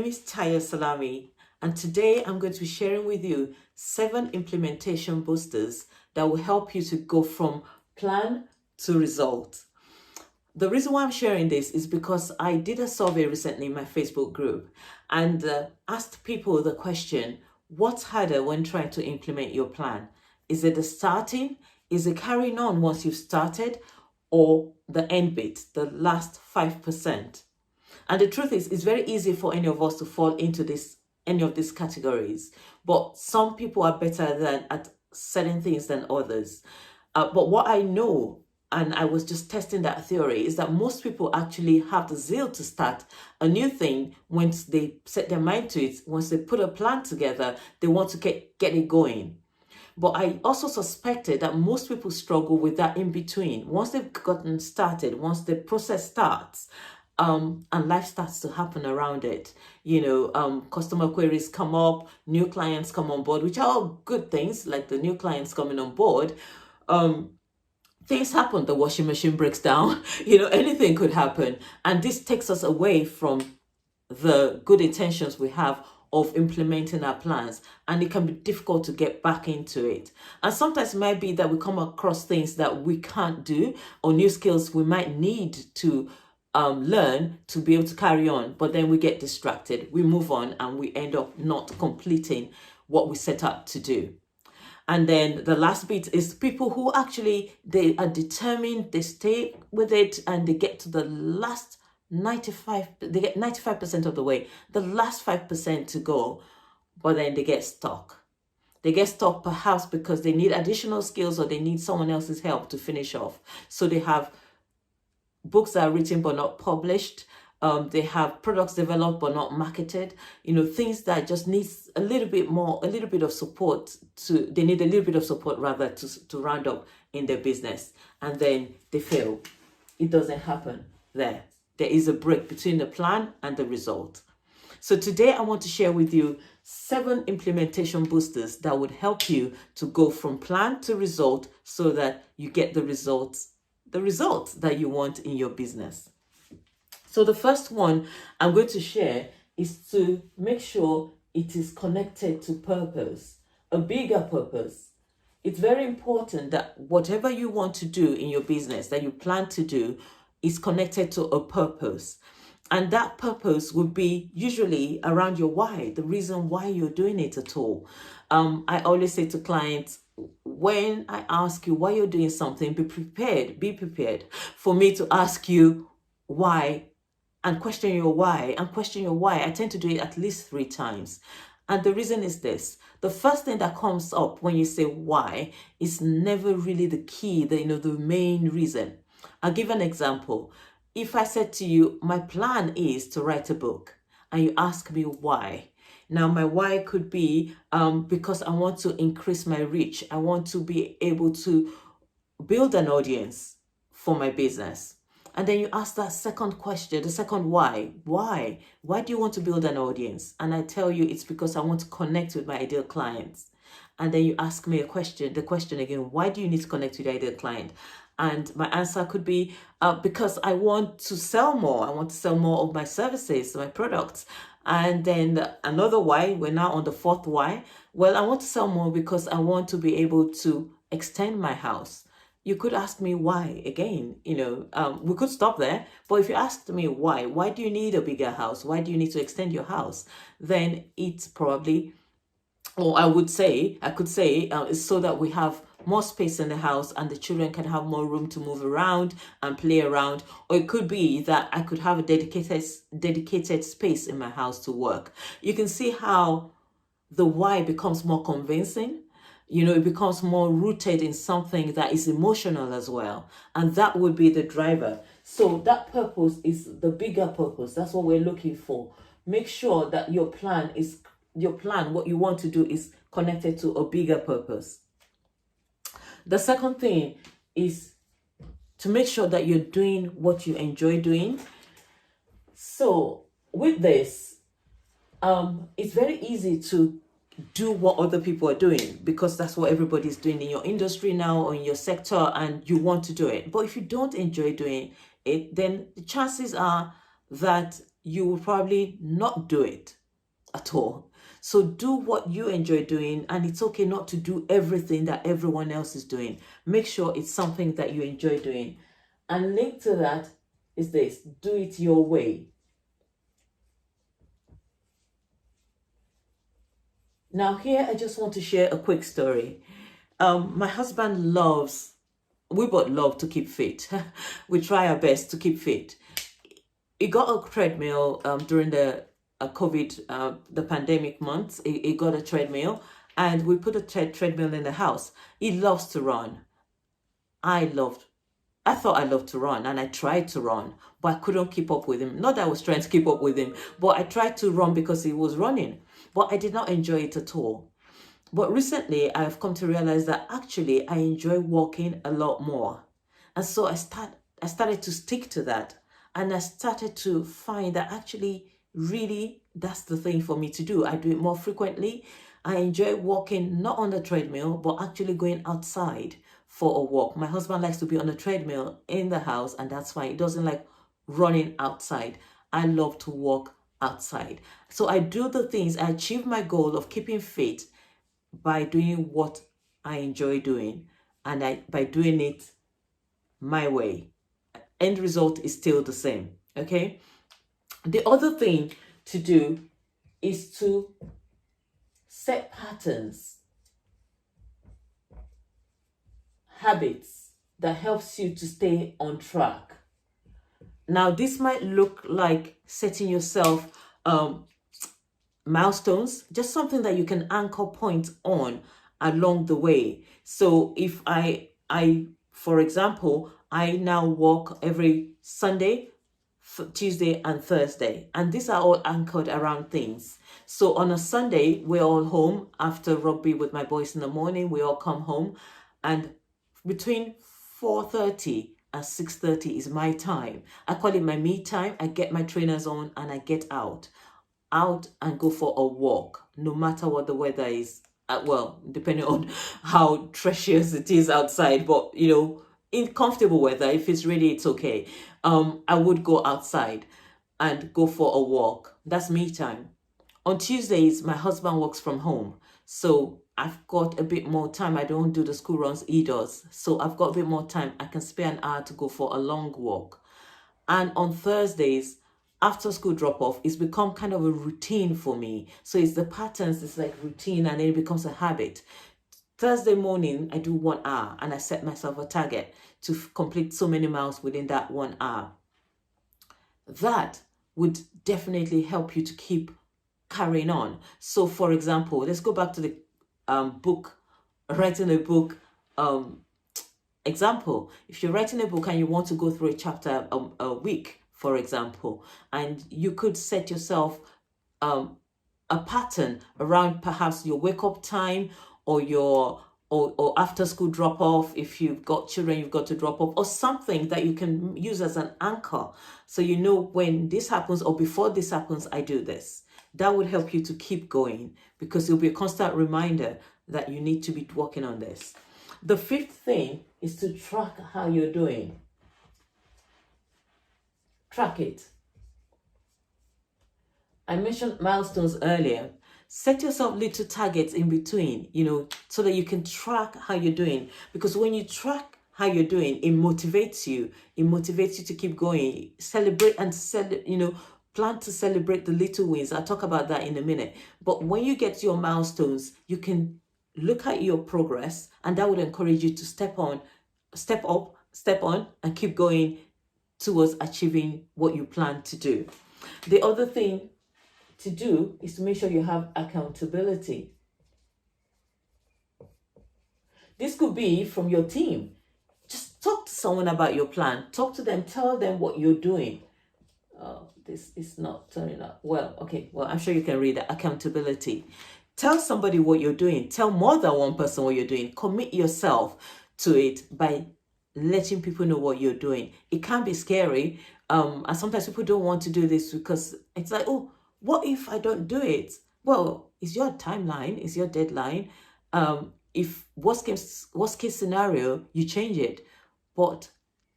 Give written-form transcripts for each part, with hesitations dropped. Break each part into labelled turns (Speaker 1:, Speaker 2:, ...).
Speaker 1: name is Taya Salami, and today I'm going to be sharing with you 7 implementation boosters that will help you to go from plan to result. The reason why I'm sharing this is because I did a survey recently in my Facebook group and asked people the question, what's harder when trying to implement your plan? Is it the starting? Is it carrying on once you've started? Or the end bit, the last 5%? And the truth is, it's very easy for any of us to fall into any of these categories. But some people are better at certain things than others. But what I know, and I was just testing that theory, is that most people actually have the zeal to start a new thing once they set their mind to it. Once they put a plan together, they want to get it going. But I also suspected that most people struggle with that in between. Once they've gotten started, once the process starts, and life starts to happen around it. Customer queries come up, new clients come on board, which are all good things, like the new clients coming on board. Things happen, the washing machine breaks down, anything could happen. And this takes us away from the good intentions we have of implementing our plans, and it can be difficult to get back into it. And sometimes it might be that we come across things that we can't do, or new skills we might need to learn to be able to carry on, but then we get distracted, we move on, and we end up not completing what we set out to do. And then the last bit is people who actually, they are determined, they stay with it, and they get to the last 95, they get 95% of the way, the last 5% to go, but then they get stuck. They get stuck perhaps because they need additional skills, or they need someone else's help to finish off. So they have books that are written but not published. They have products developed but not marketed. Things that just needs a little bit of support they need a little bit of support rather to round up in their business, and then they fail. It doesn't happen there. There is a break between the plan and the result. So today I want to share with you 7 implementation boosters that would help you to go from plan to result so that you get the results that you want in your business. So the first one I'm going to share is to make sure it is connected to purpose, a bigger purpose. It's very important that whatever you want to do in your business, that you plan to do, is connected to a purpose. And that purpose would be usually around your why, the reason why you're doing it at all. I always say to clients, when I ask you why you're doing something, be prepared for me to ask you why and question your why I tend to do it at least 3 times. And the reason is this: the first thing that comes up when you say why is never really the key, the main reason. I'll give an example. If I said to you, my plan is to write a book, and you ask me why. Now, my why could be because I want to increase my reach. I want to be able to build an audience for my business. And then you ask that second question, the second why. Why do you want to build an audience? And I tell you, it's because I want to connect with my ideal clients. And then you ask me the question again, why do you need to connect with your ideal client? And my answer could be because I want to sell more. I want to sell more of my services, my products. And then another why, we're now on the 4th why. Well, I want to sell more because I want to be able to extend my house. You could ask me why again, we could stop there. But if you asked me why do you need a bigger house? Why do you need to extend your house? Then it's probably, or I could say, it's so that we have more space in the house and the children can have more room to move around and play around. Or it could be that I could have a dedicated space in my house to work. You can see how the why becomes more convincing. It becomes more rooted in something that is emotional as well. And that would be the driver. So that purpose is the bigger purpose. That's what we're looking for. Make sure that your plan, what you want to do, is connected to a bigger purpose. The second thing is to make sure that you're doing what you enjoy doing. So with this, it's very easy to do what other people are doing because that's what everybody's doing in your industry now or in your sector, and you want to do it. But if you don't enjoy doing it, then the chances are that you will probably not do it at all. So do what you enjoy doing, and it's okay not to do everything that everyone else is doing. Make sure it's something that you enjoy doing. And linked to that is this: do it your way. Now, here I just want to share a quick story. My husband loves, we both love to keep fit. We try our best to keep fit. He got a treadmill during the COVID, the pandemic months. He got a treadmill, and we put a treadmill in the house. He loves to run. I loved I thought I loved to run, and I tried to run, but I couldn't keep up with him. Not that I was trying to keep up with him, but I tried to run because he was running, but I did not enjoy it at all. But recently, I've come to realize that actually I enjoy walking a lot more. And so I started to stick to that. And I started to find that actually, really, that's the thing for me to do. I do it more frequently. I enjoy walking, not on the treadmill, but actually going outside for a walk. My husband likes to be on the treadmill in the house, and that's fine. He doesn't like running outside. I love to walk outside. So I do the things, I achieve my goal of keeping fit by doing what I enjoy doing, and by doing it my way. End result is still the same. Okay. The other thing to do is to set patterns, habits that helps you to stay on track. Now, this might look like setting yourself milestones, just something that you can anchor point on along the way. So if for example, I now walk every Sunday, Tuesday and Thursday, and these are all anchored around things. So on a Sunday, we're all home after rugby with my boys in the morning. We all come home, and between 4:30 and 6:30 is my time. I call it my me time. I get my trainers on and I get out and go for a walk, no matter what the weather is. Well, depending on how treacherous it is outside, but in comfortable weather, if it's really, it's okay. I would go outside and go for a walk. That's me time. On Tuesdays, my husband works from home, so I've got a bit more time. I don't do the school runs, he does, so I've got a bit more time. I can spare an hour to go for a long walk. And on Thursdays, after school drop off, it's become kind of a routine for me. So it's the patterns, it's like routine, and then it becomes a habit. Thursday morning, I do 1 hour, and I set myself a target to complete so many miles within that 1 hour. That would definitely help you to keep carrying on. So for example, let's go back to the book, writing a book example. If you're writing a book and you want to go through a chapter a week, for example, and you could set yourself a pattern around perhaps your wake up time, or your or after school drop off. If you've got children you've got to drop off, or something that you can use as an anchor, so you know when this happens or before this happens, I do this. That would help you to keep going, because it'll be a constant reminder that you need to be working on this. The fifth thing is to track how you're doing. Track it. I mentioned milestones earlier. Set yourself little targets in between, so that you can track how you're doing. Because when you track how you're doing, it motivates you. It motivates you to keep going. Celebrate and plan to celebrate the little wins. I'll talk about that in a minute. But when you get to your milestones, you can look at your progress, and that would encourage you to step on, and keep going towards achieving what you plan to do. The other thing to do is to make sure you have accountability. This could be from your team. Just talk to someone about your plan. Talk to them, tell them what you're doing. This is not turning up. Well, okay. Well, I'm sure you can read that. Accountability. Tell somebody what you're doing. Tell more than one person what you're doing. Commit yourself to it by letting people know what you're doing. It can be scary. And sometimes people don't want to do this because it's like, oh, what if I don't do it? Well, it's your timeline, it's your deadline. If worst case scenario, you change it. But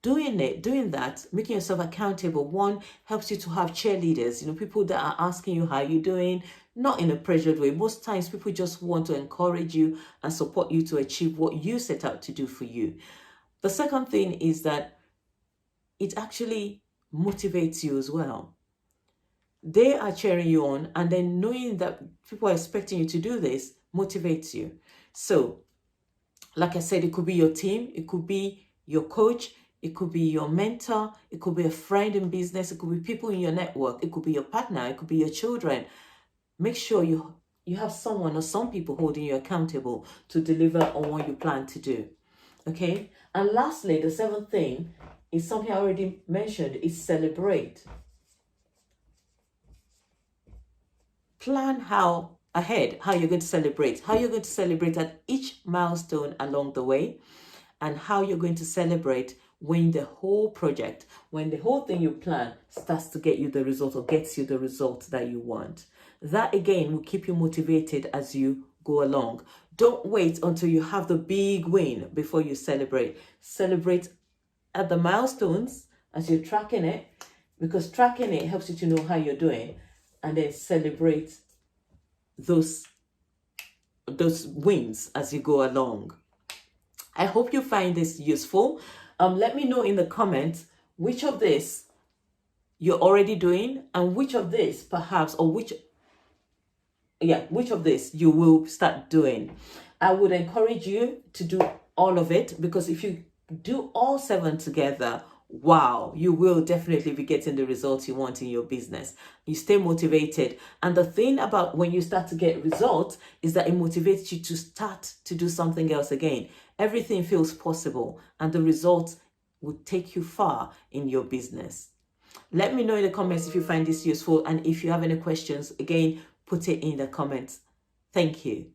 Speaker 1: doing that, making yourself accountable, one, helps you to have cheerleaders, people that are asking you how you're doing, not in a pressured way. Most times people just want to encourage you and support you to achieve what you set out to do for you. The second thing is that it actually motivates you as well. They are cheering you on, and then knowing that people are expecting you to do this motivates you. So, like I said, it could be your team, it could be your coach, it could be your mentor, it could be a friend in business, it could be people in your network, it could be your partner, it could be your children. Make sure you have someone or some people holding you accountable to deliver on what you plan to do. Okay? And lastly, the seventh thing is something I already mentioned, is celebrate. Plan how you're going to celebrate, at each milestone along the way, and how you're going to celebrate when the whole thing you plan starts to get you the result, or gets you the result that you want. That again will keep you motivated as you go along. Don't wait until you have the big win before you celebrate. Celebrate at the milestones as you're tracking it, because tracking it helps you to know how you're doing, and then celebrate those wins as you go along. I hope you find this useful. Let me know in the comments which of this you're already doing, and which of this perhaps, or which of this you will start doing. I would encourage you to do all of it, because if you do all 7 together, wow, you will definitely be getting the results you want in your business. You stay motivated. And the thing about when you start to get results is that it motivates you to start to do something else again. Everything feels possible, and the results will take you far in your business. Let me know in the comments if you find this useful, and if you have any questions, again, put it in the comments. Thank you.